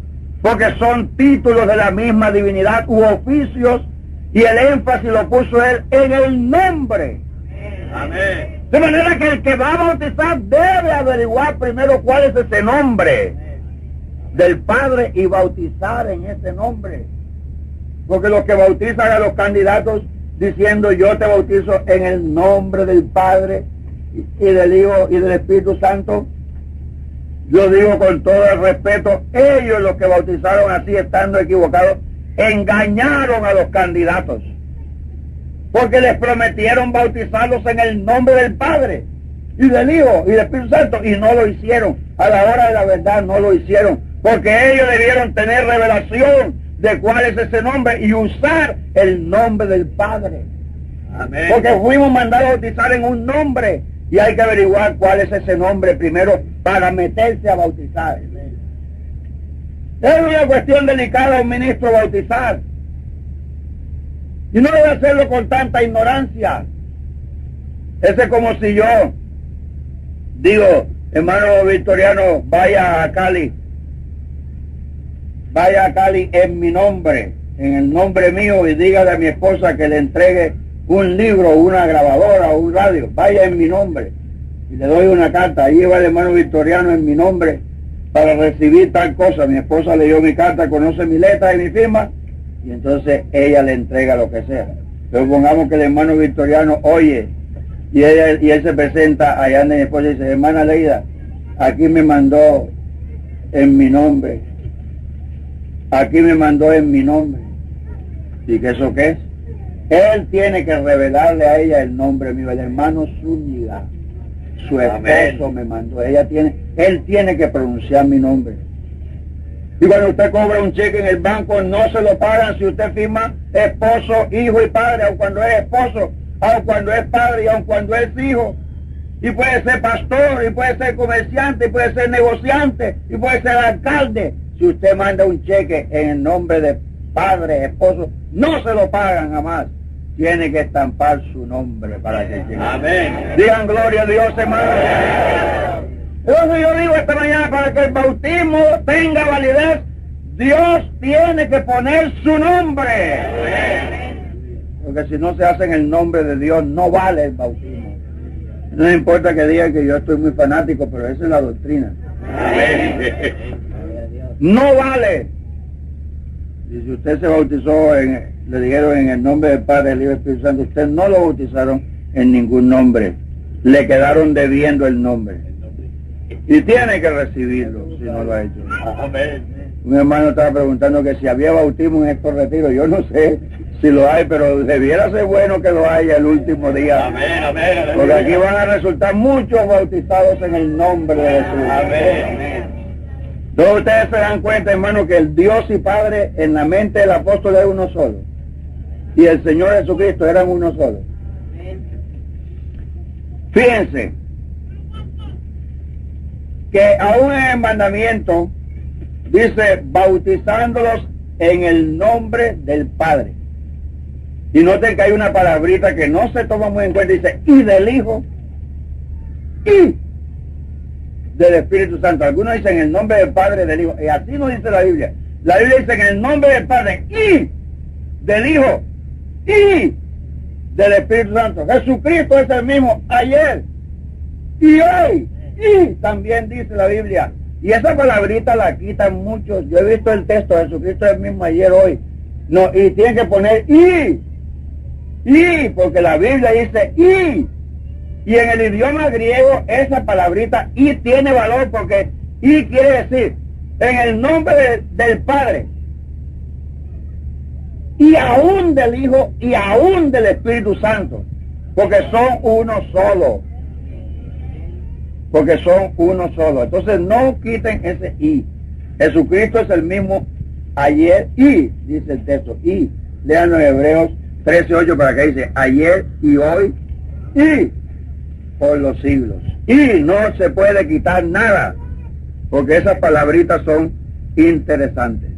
porque son títulos de la misma divinidad u oficios, y el énfasis lo puso Él en el nombre. Amén. De manera que el que va a bautizar debe averiguar primero cuál es ese nombre del Padre y bautizar en ese nombre. Porque los que bautizan a los candidatos diciendo yo te bautizo en el nombre del Padre y del Hijo y del Espíritu Santo, yo digo con todo el respeto, ellos los que bautizaron así estando equivocados, engañaron a los candidatos, porque les prometieron bautizarlos en el nombre del Padre y del Hijo y del Espíritu Santo, y no lo hicieron. A la hora de la verdad no lo hicieron, porque ellos debieron tener revelación de cuál es ese nombre y usar el nombre del Padre. Amén. Porque fuimos mandados a bautizar en un nombre, y hay que averiguar cuál es ese nombre primero para meterse a bautizar. Es una cuestión delicada a un ministro bautizar, y no debe hacerlo con tanta ignorancia. Ese es como si yo digo, hermano Victoriano, vaya a Cali en mi nombre, en el nombre mío, y dígale a mi esposa que le entregue un libro, una grabadora o un radio, vaya en mi nombre, y le doy una carta, ahí va el hermano Victoriano en mi nombre para recibir tal cosa. Mi esposa leyó mi carta, conoce mi letra y mi firma, y entonces ella le entrega lo que sea. Pero pongamos que el hermano Victoriano oye, y él se presenta allá donde mi esposa y dice, hermana Leida, aquí me mandó en mi nombre, aquí me mandó en mi nombre. ¿Y qué eso qué es? Él tiene que revelarle a ella el nombre mío, el hermano Zúñiga, su esposo me mandó. Él tiene que pronunciar mi nombre. Y cuando usted cobra un cheque en el banco, no se lo pagan si usted firma esposo, hijo y padre, aun cuando es esposo, aun cuando es padre y aun cuando es hijo. Y puede ser pastor, y puede ser comerciante, y puede ser negociante, y puede ser alcalde. Si usted manda un cheque en el nombre de padre, esposo, no se lo pagan jamás. Tiene que estampar su nombre para que llegue. Amén. Digan gloria a Dios, hermano. Entonces yo digo esta mañana, para que el bautismo tenga validez, Dios tiene que poner su nombre. Porque si no se hace en el nombre de Dios, no vale el bautismo. No importa que digan que yo estoy muy fanático, pero esa es la doctrina. Amén. No vale. Y si usted se bautizó, le dijeron en el nombre del Padre, del Hijo y del Espíritu Santo, usted no lo bautizaron en ningún nombre. Le quedaron debiendo el nombre. Y tiene que recibirlo si no lo ha hecho. Amén. Un hermano estaba preguntando que si había bautismo en estos retiros. Yo no sé si lo hay, pero debiera ser bueno que lo haya el último día. Amén, amén. Porque aquí van a resultar muchos bautizados en el nombre de Jesús. Amén. Todos ustedes se dan cuenta, hermano, que el Dios y Padre en la mente del apóstol es uno solo. y el Señor Jesucristo eran uno solo. Fíjense que aún en el mandamiento dice bautizándolos en el nombre del Padre. Y noten que hay una palabrita que no se toma muy en cuenta, dice y del Hijo y del Espíritu Santo. Algunos dicen en el nombre del Padre y del Hijo, y así no dice la Biblia. La Biblia dice en el nombre del Padre y del Hijo y del Espíritu Santo. Jesucristo es el mismo ayer y hoy, y también dice la Biblia. Y esa palabrita la quitan muchos. Yo he visto el texto, Jesucristo es el mismo ayer, hoy. No, y tienen que poner y, porque la Biblia dice y en el idioma griego esa palabrita y tiene valor, porque y quiere decir en el nombre del Padre y aún del Hijo y aún del Espíritu Santo, porque son uno solo, porque son uno solo. Entonces no quiten ese y. Jesucristo es el mismo ayer y, dice el texto, y lean los Hebreos 13:8 para que dice ayer y hoy y por los siglos. Y no se puede quitar nada, porque esas palabritas son interesantes.